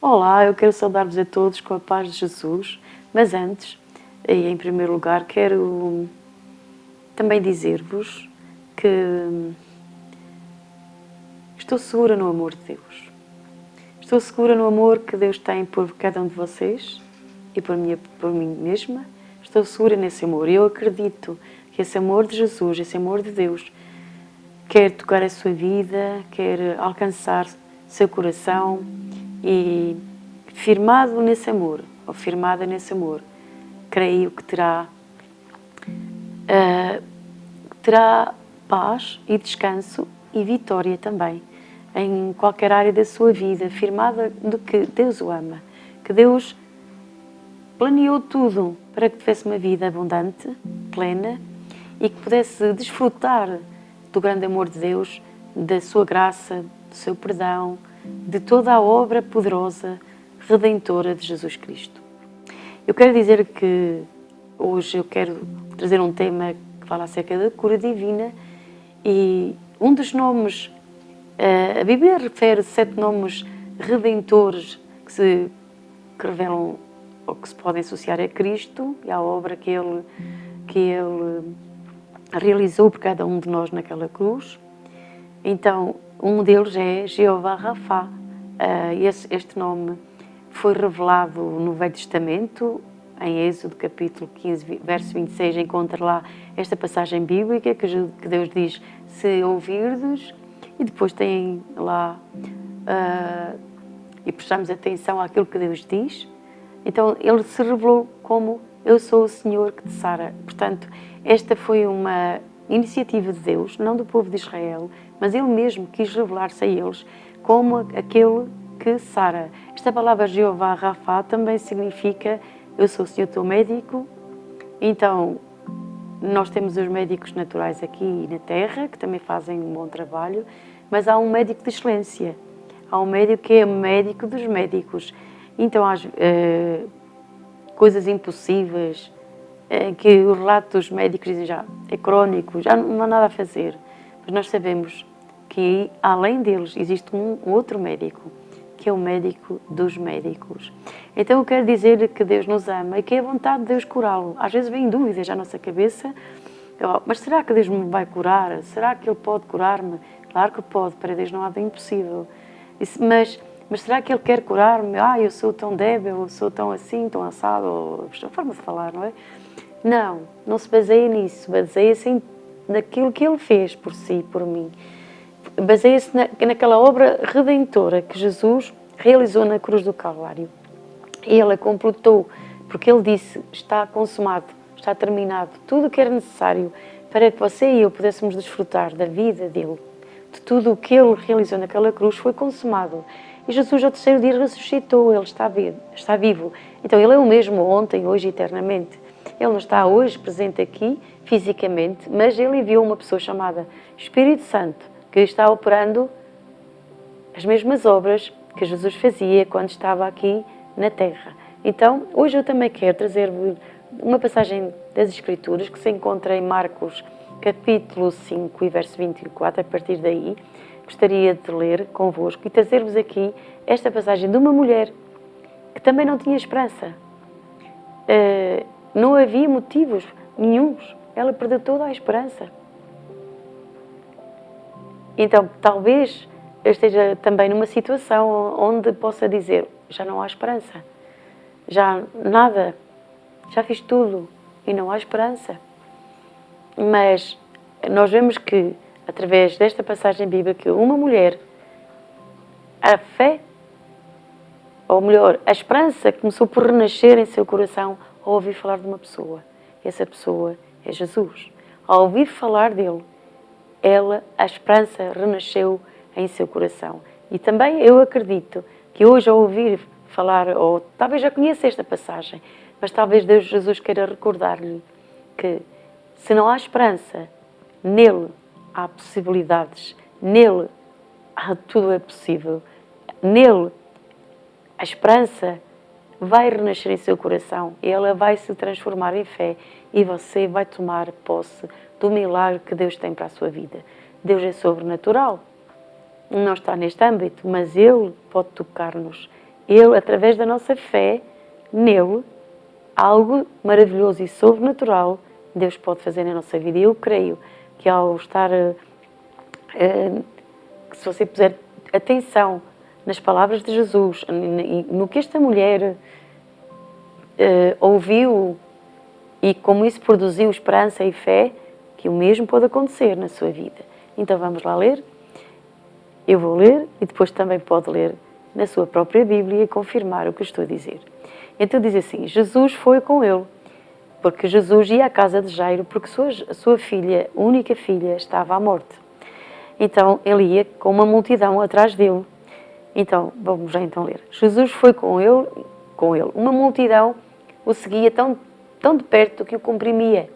Olá, eu quero saudar-vos a todos com a paz de Jesus, mas antes, e em primeiro lugar, quero também dizer-vos que estou segura no amor de Deus. Estou segura no amor que Deus tem por cada um de vocês e por mim mesma. Estou segura nesse amor e eu acredito que esse amor de Jesus, esse amor de Deus, quer tocar a sua vida, quer alcançar seu coração e firmado nesse amor, ou firmada nesse amor, creio que terá paz e descanso e vitória também em qualquer área da sua vida, firmada do que Deus o ama, que Deus planeou tudo para que tivesse uma vida abundante, plena e que pudesse desfrutar do grande amor de Deus, da sua graça, do seu perdão, de toda a obra poderosa, redentora de Jesus Cristo. Eu quero dizer que hoje eu quero trazer um tema que fala acerca da cura divina e um dos nomes, a Bíblia refere 7 nomes redentores que revelam ou que se podem associar a Cristo e à obra que Ele realizou por cada um de nós naquela cruz. Então, um deles é Jeová Rafá. Este nome foi revelado no Velho Testamento, em Êxodo capítulo 15, verso 26, encontra lá esta passagem bíblica que Deus diz, se ouvirdes, e depois tem lá, e prestamos atenção àquilo que Deus diz. Então, Ele se revelou como eu sou o Senhor que te sara. Portanto, esta foi uma iniciativa de Deus, não do povo de Israel, mas Ele mesmo quis revelar-se a eles como aquele que sara. Esta palavra Jeová Rafá também significa eu sou o Senhor teu médico. Então, nós temos os médicos naturais aqui na Terra, que também fazem um bom trabalho, mas há um médico de excelência. Há um médico que é o médico dos médicos. Então, há coisas impossíveis, que o relato dos médicos dizem já é crónico, já não há nada a fazer. Mas nós sabemos que, além deles, existe um outro médico, que é o médico dos médicos. Então eu quero dizer que Deus nos ama e que é a vontade de Deus curá-lo. Às vezes vêm dúvidas à nossa cabeça, mas será que Deus me vai curar? Será que Ele pode curar-me? Claro que pode, para Deus não há nada impossível. Mas será que Ele quer curar-me? Eu sou tão débil, eu sou tão assim, tão assado, ou a forma de falar, não é? Não se baseia nisso, baseia-se naquilo que Ele fez por si, por mim. Baseia-se naquela obra redentora que Jesus realizou na cruz do Calvário. E Ele a completou, porque Ele disse, está consumado, está terminado, tudo o que era necessário para que você e eu pudéssemos desfrutar da vida dEle, de tudo o que Ele realizou naquela cruz foi consumado. E Jesus ao terceiro dia ressuscitou, Ele está vivo. Então Ele é o mesmo ontem, hoje e eternamente. Ele não está hoje presente aqui, fisicamente, mas Ele enviou uma pessoa chamada Espírito Santo, que está operando as mesmas obras que Jesus fazia quando estava aqui na Terra. Então, hoje eu também quero trazer-vos uma passagem das Escrituras que se encontra em Marcos, capítulo 5 e verso 24, a partir daí. Gostaria de ler convosco e trazer-vos aqui esta passagem de uma mulher que também não tinha esperança. Não havia motivos nenhuns. Ela perdeu toda a esperança. Então, talvez eu esteja também numa situação onde possa dizer, já não há esperança. Já nada, já fiz tudo e não há esperança. Mas nós vemos que, através desta passagem bíblica, uma mulher, a fé, ou melhor, a esperança começou por renascer em seu coração ao ouvir falar de uma pessoa. Essa pessoa é Jesus. Ao ouvir falar dele, a esperança renasceu em seu coração. E também eu acredito que hoje ao ouvir falar, ou talvez já conheça esta passagem, mas talvez Deus Jesus queira recordar-lhe que se não há esperança, nele há possibilidades, nele tudo é possível, nele a esperança vai renascer em seu coração, ela vai se transformar em fé e você vai tomar posse do milagre que Deus tem para a sua vida. Deus é sobrenatural, não está neste âmbito, mas Ele pode tocar-nos Ele, através da nossa fé nele, algo maravilhoso e sobrenatural Deus pode fazer na nossa vida. E eu creio que ao estar, que se você puser atenção nas palavras de Jesus, no que esta mulher ouviu e como isso produziu esperança e fé, que o mesmo pode acontecer na sua vida. Então vamos lá ler. Eu vou ler e depois também pode ler na sua própria Bíblia e confirmar o que estou a dizer. Então diz assim, Jesus foi com ele, porque Jesus ia à casa de Jairo, porque a sua filha, única filha, estava à morte. Então ele ia com uma multidão atrás dele. Então, vamos já então ler. Jesus foi com ele. Uma multidão o seguia tão de perto que o comprimia.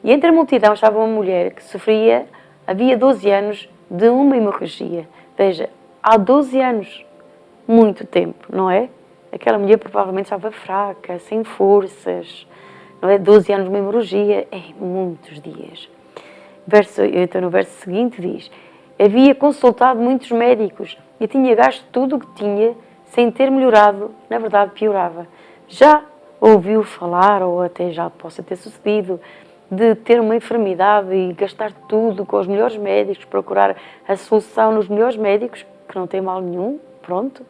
E entre a multidão estava uma mulher que sofria, havia 12 anos, de uma hemorragia. Veja, há 12 anos, muito tempo, não é? Aquela mulher provavelmente estava fraca, sem forças, não é? 12 anos de uma hemorragia, muitos dias. Então no verso seguinte diz, havia consultado muitos médicos e tinha gasto tudo o que tinha sem ter melhorado, na verdade piorava. Já ouviu falar, ou até já possa ter sucedido, de ter uma enfermidade e gastar tudo com os melhores médicos, procurar a solução nos melhores médicos, que não tem mal nenhum, pronto.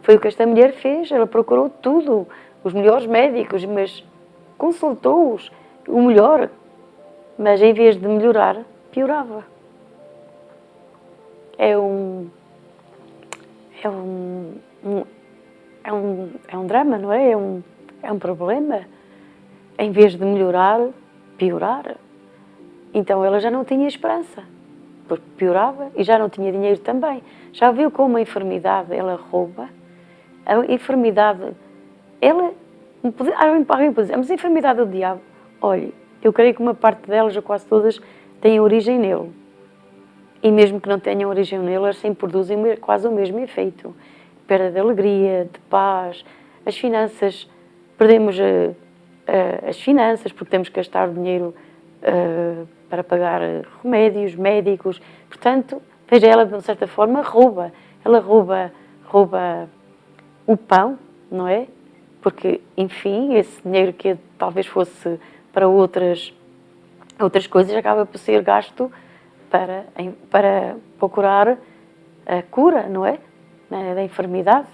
Foi o que esta mulher fez, ela procurou tudo, os melhores médicos, mas consultou-os, o melhor, mas em vez de melhorar, piorava. É um drama, não é? É um problema. Em vez de melhorar, piorar. Então ela já não tinha esperança, porque piorava e já não tinha dinheiro também. Já viu como a enfermidade, ela rouba? A enfermidade, alguém pode dizer, mas a enfermidade do diabo, olha, eu creio que uma parte delas, ou quase todas, têm origem nele. E mesmo que não tenham origem nele, elas sempre produzem quase o mesmo efeito. Perda de alegria, de paz, as finanças, perdemos as finanças porque temos que gastar dinheiro para pagar remédios, médicos. Portanto, veja, ela de certa forma rouba. Ela rouba o pão, não é? Porque, enfim, esse dinheiro que talvez fosse para outras coisas acaba por ser gasto para procurar a cura, não é? Da enfermidade.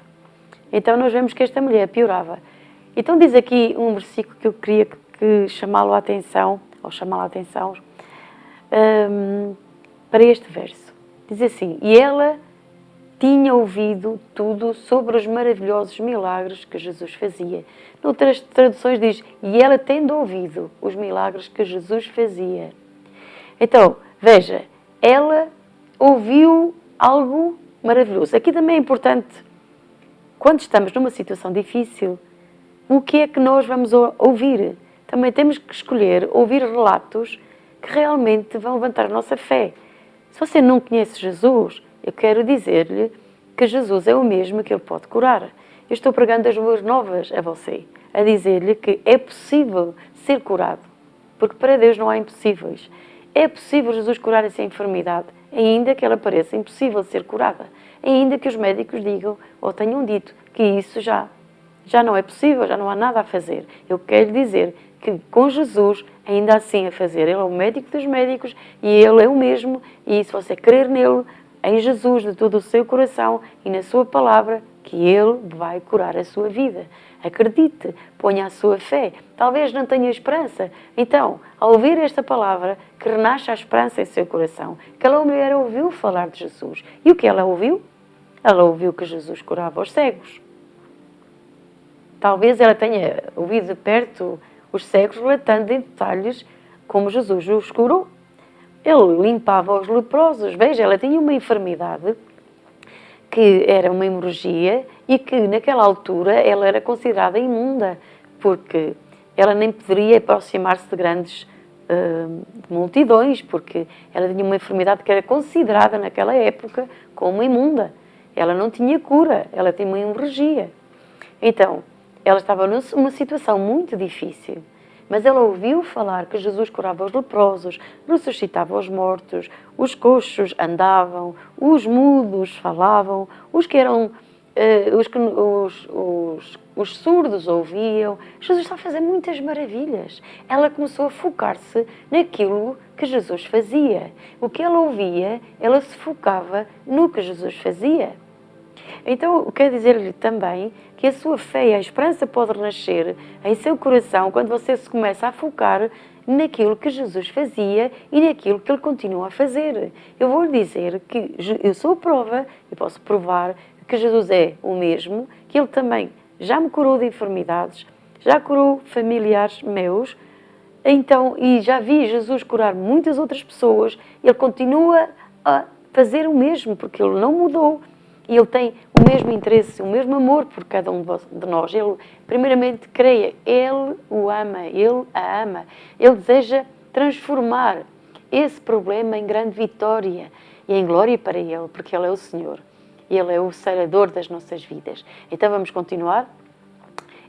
Então nós vemos que esta mulher piorava. Então diz aqui um versículo que eu queria chamá-la a atenção para este verso. Diz assim, e ela tinha ouvido tudo sobre os maravilhosos milagres que Jesus fazia. Noutras traduções diz, e ela tendo ouvido os milagres que Jesus fazia. Então, veja, ela ouviu algo maravilhoso. Aqui também é importante, quando estamos numa situação difícil, o que é que nós vamos ouvir? Também temos que escolher ouvir relatos que realmente vão levantar a nossa fé. Se você não conhece Jesus, eu quero dizer-lhe que Jesus é o mesmo, que Ele pode curar. Eu estou pregando as boas novas a você, a dizer-lhe que é possível ser curado, porque para Deus não há impossíveis. É possível Jesus curar essa enfermidade, ainda que ela pareça impossível de ser curada, ainda que os médicos digam ou tenham dito que isso já não é possível, já não há nada a fazer. Eu quero dizer que com Jesus ainda há assim a fazer. Ele é o médico dos médicos e Ele é o mesmo, e se você crer nele, em Jesus, de todo o seu coração e na sua palavra, que Ele vai curar a sua vida. Acredite, ponha a sua fé. Talvez não tenha esperança. Então, ao ouvir esta palavra, que renasce a esperança em seu coração. Aquela mulher ouviu falar de Jesus. E o que ela ouviu? Ela ouviu que Jesus curava os cegos. Talvez ela tenha ouvido de perto os cegos relatando em detalhes como Jesus os curou. Ele limpava os leprosos. Veja, ela tinha uma enfermidade que era uma hemorragia e que naquela altura ela era considerada imunda, porque ela nem poderia aproximar-se de grandes multidões, porque ela tinha uma enfermidade que era considerada naquela época como imunda. Ela não tinha cura, ela tinha uma hemorragia. Então, ela estava numa situação muito difícil, mas ela ouviu falar que Jesus curava os leprosos, ressuscitava os mortos, os coxos andavam, os mudos falavam, os que eram os surdos ouviam. Jesus está a fazer muitas maravilhas. Ela começou a focar-se naquilo que Jesus fazia. O que ela ouvia, ela se focava no que Jesus fazia. Então, quero dizer-lhe também que a sua fé e a esperança pode renascer em seu coração quando você se começa a focar naquilo que Jesus fazia e naquilo que Ele continua a fazer. Eu vou lhe dizer que eu sou a prova, e posso provar que Jesus é o mesmo, que Ele também já me curou de enfermidades, já curou familiares meus, então, e já vi Jesus curar muitas outras pessoas. Ele continua a fazer o mesmo, porque Ele não mudou. E Ele tem o mesmo interesse, o mesmo amor por cada um de nós. Ele, primeiramente, creia, Ele o ama, Ele a ama. Ele deseja transformar esse problema em grande vitória e em glória para Ele, porque Ele é o Senhor. Ele é o sarador das nossas vidas. Então, vamos continuar?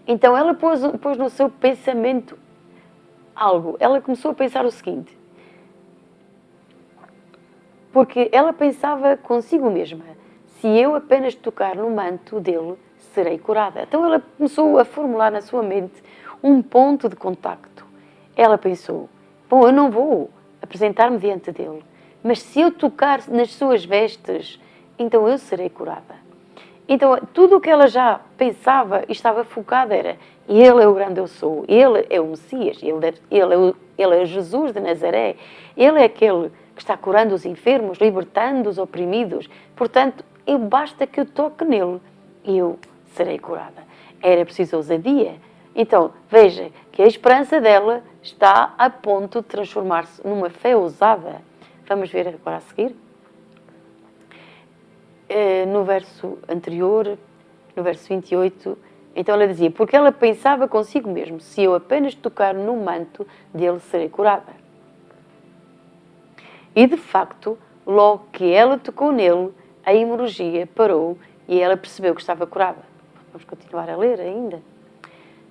Então, ela pôs no seu pensamento algo. Ela começou a pensar o seguinte. Porque ela pensava consigo mesma: se eu apenas tocar no manto dele, serei curada. Então ela começou a formular na sua mente um ponto de contacto. Ela pensou: bom, eu não vou apresentar-me diante dele, mas se eu tocar nas suas vestes, então eu serei curada. Então tudo o que ela já pensava e estava focada era: Ele é o grande eu sou, Ele é o Messias, Ele é o Jesus de Nazaré, Ele é aquele que está curando os enfermos, libertando os oprimidos. Portanto, basta que eu toque nele e eu serei curada. Era preciso ousadia. Então, veja que a esperança dela está a ponto de transformar-se numa fé ousada. Vamos ver agora a seguir. No verso anterior, no verso 28, então ela dizia: porque ela pensava consigo mesmo: se eu apenas tocar no manto dele, serei curada. E de facto, logo que ela tocou nele, a hemorragia parou e ela percebeu que estava curada. Vamos continuar a ler ainda.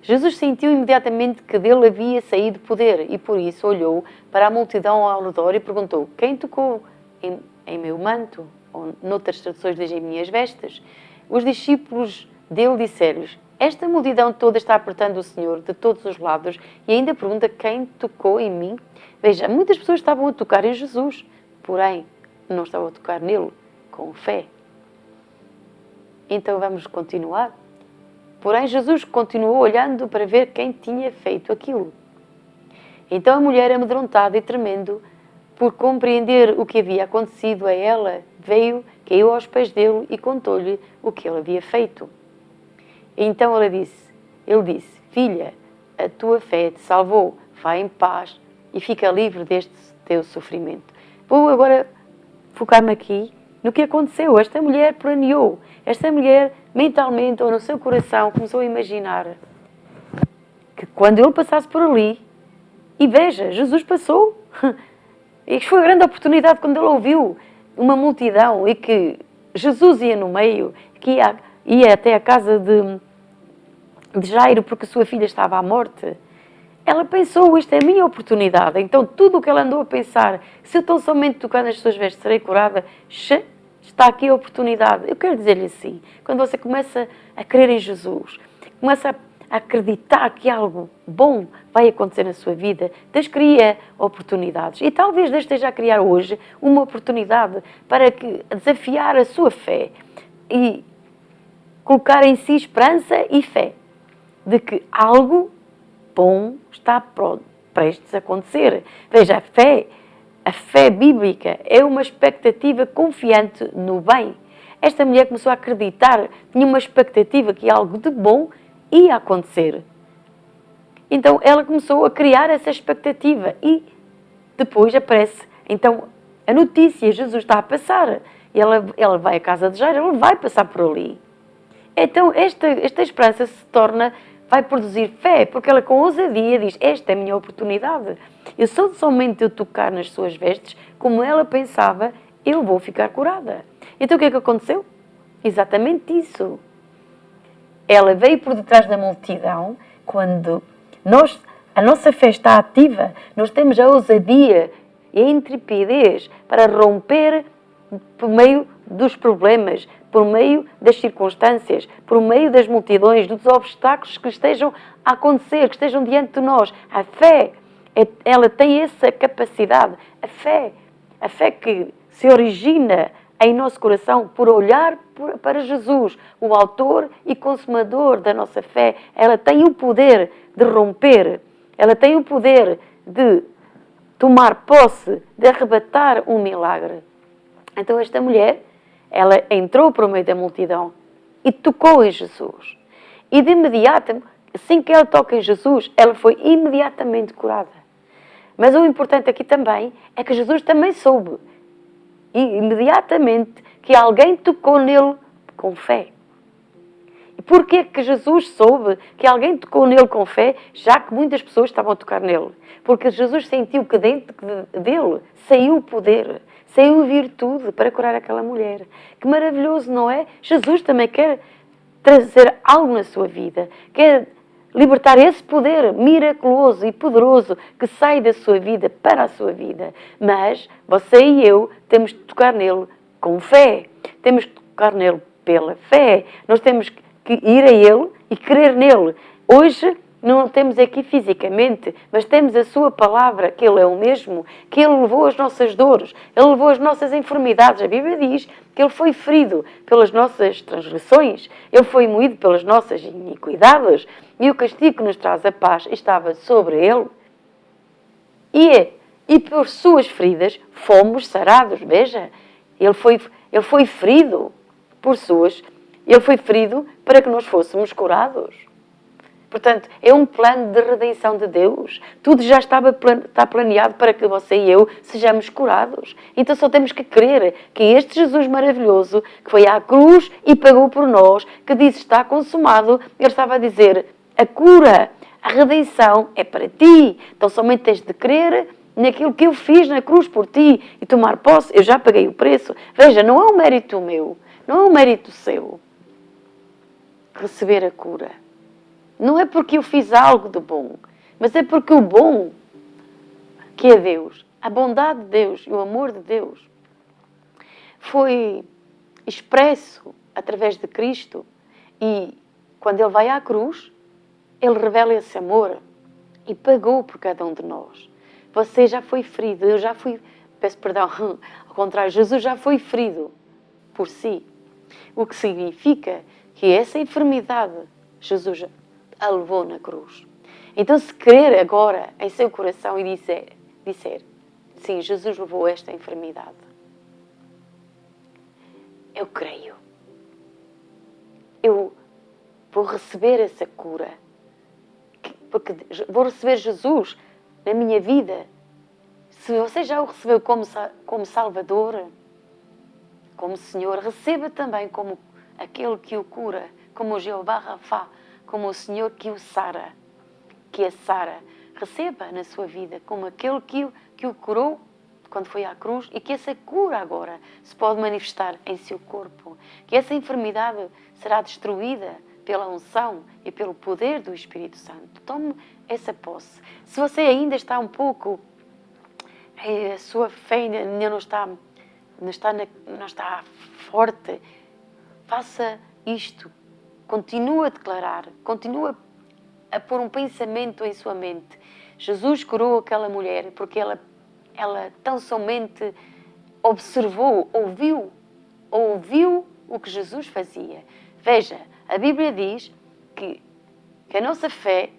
Jesus sentiu imediatamente que dele havia saído poder e por isso olhou para a multidão ao redor e perguntou: quem tocou em meu manto? Ou noutras traduções dizem minhas vestes. Os discípulos dele disseram-lhes: esta multidão toda está apertando o Senhor de todos os lados e ainda pergunta quem tocou em mim. Veja, muitas pessoas estavam a tocar em Jesus, porém não estavam a tocar nele com fé. Então vamos continuar. Porém Jesus continuou olhando para ver quem tinha feito aquilo. Então a mulher, amedrontada e tremendo por compreender o que havia acontecido a ela, caiu aos pés dele e contou-lhe o que ele havia feito. Então ele disse: filha, a tua fé te salvou, vai em paz e fica livre deste teu sofrimento. Vou agora focar-me aqui no que aconteceu. Esta mulher planeou. Esta mulher, mentalmente ou no seu coração, começou a imaginar que quando ele passasse por ali, e veja, Jesus passou. E foi a grande oportunidade quando ele ouviu uma multidão e que Jesus ia no meio, que ia até a casa de Jairo porque sua filha estava à morte. Ela pensou: isto é a minha oportunidade. Então tudo o que ela andou a pensar: se eu tão somente tocar nas suas vestes serei curada, está aqui a oportunidade. Eu quero dizer-lhe assim: quando você começa a crer em Jesus, começa a acreditar que algo bom vai acontecer na sua vida, Deus cria oportunidades. E talvez Deus esteja a criar hoje uma oportunidade para desafiar a sua fé e colocar em si esperança e fé de que algo bom está prestes a acontecer. Veja, a fé bíblica é uma expectativa confiante no bem. Esta mulher começou a acreditar, tinha uma expectativa que algo de bom ia acontecer. Então ela começou a criar essa expectativa e depois aparece então a notícia: Jesus está a passar. Ela vai à casa de Jairo, ela vai passar por ali. Então esta esperança vai produzir fé, porque ela com ousadia diz: esta é a minha oportunidade. Eu somente eu tocar nas suas vestes, como ela pensava, eu vou ficar curada. Então o que é que aconteceu? Exatamente isso. Ela veio por detrás da multidão. Quando a nossa fé está ativa, nós temos a ousadia e a intrepidez para romper por meio dos problemas, por meio das circunstâncias, por meio das multidões, dos obstáculos que estejam a acontecer, que estejam diante de nós. A fé, ela tem essa capacidade. A fé que se origina em nosso coração por olhar para Jesus, o autor e consumador da nossa fé. Ela tem o poder de romper, ela tem o poder de tomar posse, de arrebatar um milagre. Então esta mulher, ela entrou por meio da multidão e tocou em Jesus. E de imediato, assim que ela toca em Jesus, ela foi imediatamente curada. Mas o importante aqui também é que Jesus também soube, e imediatamente, que alguém tocou nele com fé. E porquê que Jesus soube que alguém tocou nele com fé, já que muitas pessoas estavam a tocar nele? Porque Jesus sentiu que dentro dele saiu o poder, saiu a virtude para curar aquela mulher. Que maravilhoso, não é? Jesus também quer trazer algo na sua vida, quer libertar esse poder miraculoso e poderoso que sai da sua vida para a sua vida. Mas você e eu temos de tocar nele com fé. Temos de tocar nele pela fé. Nós temos que ir a ele e crer nele. Hoje não o temos aqui fisicamente, mas temos a sua palavra, que ele é o mesmo, que ele levou as nossas dores, ele levou as nossas enfermidades. A Bíblia diz que ele foi ferido pelas nossas transgressões, ele foi moído pelas nossas iniquidades, e o castigo que nos traz a paz estava sobre ele. E por suas feridas fomos sarados. Veja, ele foi ferido por suas, ele foi ferido para que nós fôssemos curados. Portanto, é um plano de redenção de Deus. Tudo já está planeado para que você e eu sejamos curados. Então só temos que crer que este Jesus maravilhoso, que foi à cruz e pagou por nós, que disse está consumado, ele estava a dizer, a cura, a redenção é para ti. Então somente tens de crer naquilo que eu fiz na cruz por ti e tomar posse. Eu já paguei o preço. Veja, não é um mérito meu, não é um mérito seu receber a cura. Não é porque eu fiz algo de bom, mas é porque o bom, que é Deus, a bondade de Deus e o amor de Deus, foi expresso através de Cristo. E quando Ele vai à cruz, Ele revela esse amor e pagou por cada um de nós. Você já foi ferido, eu já fui, peço perdão, ao contrário, Jesus já foi ferido por si. O que significa que essa enfermidade, Jesus a levou na cruz. Então, se crer agora em seu coração e disser, sim, Jesus levou esta enfermidade, eu creio. Eu vou receber essa cura. Porque vou receber Jesus na minha vida. Se você já o recebeu como Salvador, como Senhor, receba também como aquele que o cura, como o Jeová Rafá, como o Senhor que o sara, que a sara. Receba na sua vida como aquele que o curou quando foi à cruz e que essa cura agora se pode manifestar em seu corpo. Que essa enfermidade será destruída pela unção e pelo poder do Espírito Santo. Tome essa posse. Se você ainda está um pouco, a sua fé ainda não está forte, faça isto. Continua a declarar, continua a pôr um pensamento em sua mente. Jesus curou aquela mulher porque ela tão somente observou, ouviu o que Jesus fazia. Veja, a Bíblia diz que a nossa fé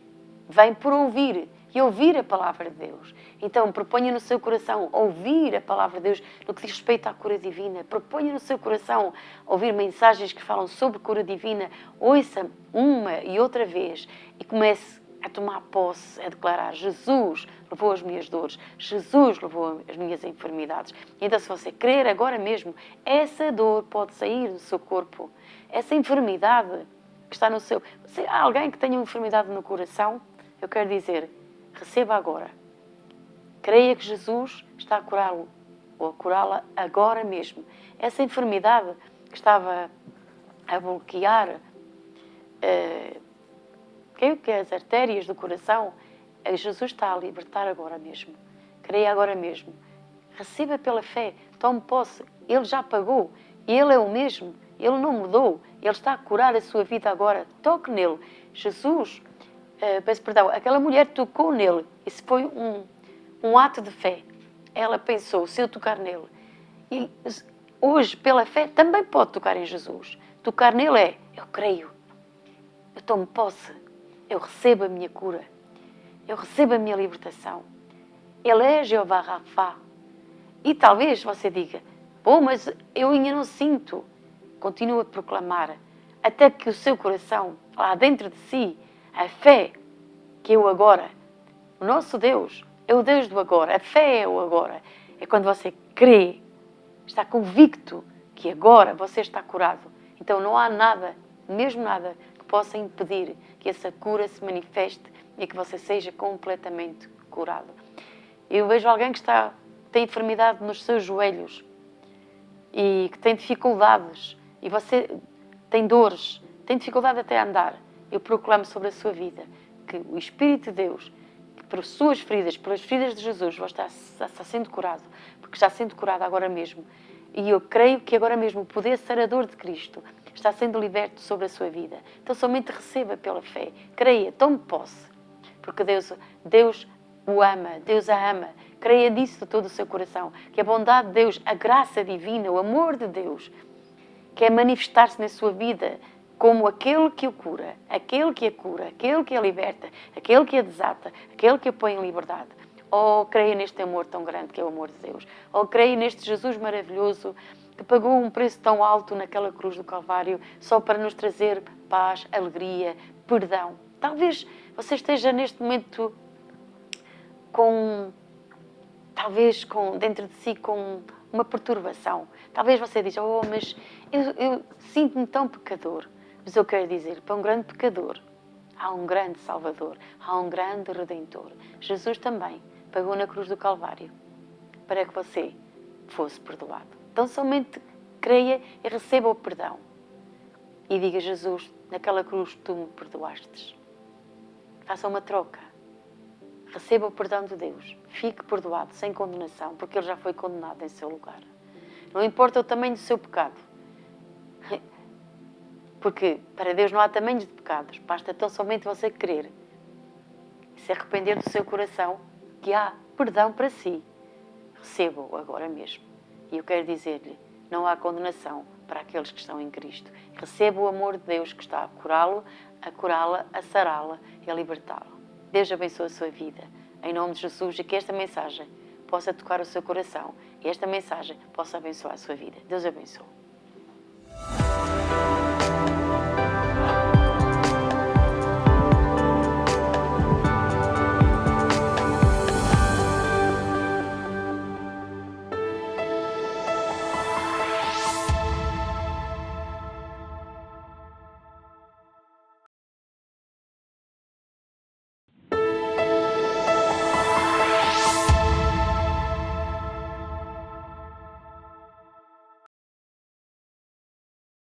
vem por ouvir e ouvir a palavra de Deus. Então, proponha no seu coração ouvir a palavra de Deus no que diz respeito à cura divina. Proponha no seu coração ouvir mensagens que falam sobre cura divina. Ouça uma e outra vez e comece a tomar posse, a declarar: Jesus levou as minhas dores, Jesus levou as minhas enfermidades. Então, se você crer agora mesmo, essa dor pode sair do seu corpo. Essa enfermidade que está no seu... Se há alguém que tenha uma enfermidade no coração, eu quero dizer, receba agora. Creia que Jesus está a curá-lo ou a curá-la agora mesmo. Essa enfermidade que estava a bloquear creio que as artérias do coração, Jesus está a libertar agora mesmo. Creia agora mesmo. Receba pela fé, tome posse. Ele já pagou Ele é o mesmo, Ele não mudou, Ele está a curar a sua vida agora. Toque nele. Jesus, peço perdão, aquela mulher tocou nele. Isso foi um ato de fé. Ela pensou, se eu tocar nele. E hoje, pela fé, também pode tocar em Jesus. Tocar nele é, eu creio, eu tomo posse, eu recebo a minha cura, eu recebo a minha libertação. Ele é Jeová Rafá. E talvez você diga, bom, mas eu ainda não sinto. Continua a proclamar, até que o seu coração, lá dentro de si, a fé que eu agora, o nosso Deus, é o Deus do agora, a fé é o agora. É quando você crê, está convicto que agora você está curado. Então não há nada, mesmo nada, que possa impedir que essa cura se manifeste e que você seja completamente curado. Eu vejo alguém que tem enfermidade nos seus joelhos e que tem dificuldades e você tem dores, tem dificuldade até a andar. Eu proclamo sobre a sua vida que o Espírito de Deus, que pelas suas feridas, pelas feridas de Jesus, você está sendo curado, porque está sendo curado agora mesmo. E eu creio que agora mesmo o poder sarador de Cristo está sendo liberto sobre a sua vida. Então somente receba pela fé, creia, tome posse, porque Deus o ama, Deus a ama. Creia disso de todo o seu coração, que a bondade de Deus, a graça divina, o amor de Deus, quer manifestar-se na sua vida como aquele que o cura, aquele que a cura, aquele que a liberta, aquele que a desata, aquele que a põe em liberdade. Oh, creia neste amor tão grande que é o amor de Deus. Oh, creia neste Jesus maravilhoso que pagou um preço tão alto naquela cruz do Calvário só para nos trazer paz, alegria, perdão. Talvez você esteja neste momento dentro de si com uma perturbação. Talvez você diga, oh, mas eu sinto-me tão pecador. Mas eu quero dizer, para um grande pecador, há um grande Salvador, há um grande Redentor. Jesus também pagou na cruz do Calvário para que você fosse perdoado. Então somente creia e receba o perdão. E diga, Jesus, naquela cruz tu me perdoastes. Faça uma troca. Receba o perdão de Deus. Fique perdoado, sem condenação, porque Ele já foi condenado em seu lugar. Não importa o tamanho do seu pecado. Porque para Deus não há tamanhos de pecados. Basta tão somente você querer e se arrepender do seu coração que há perdão para si. Receba-o agora mesmo. E eu quero dizer-lhe, não há condenação para aqueles que estão em Cristo. Receba o amor de Deus que está a curá-lo, a curá-la, a sará-la e a libertá-lo. Deus abençoe a sua vida. Em nome de Jesus, e que esta mensagem possa tocar o seu coração e esta mensagem possa abençoar a sua vida. Deus abençoe.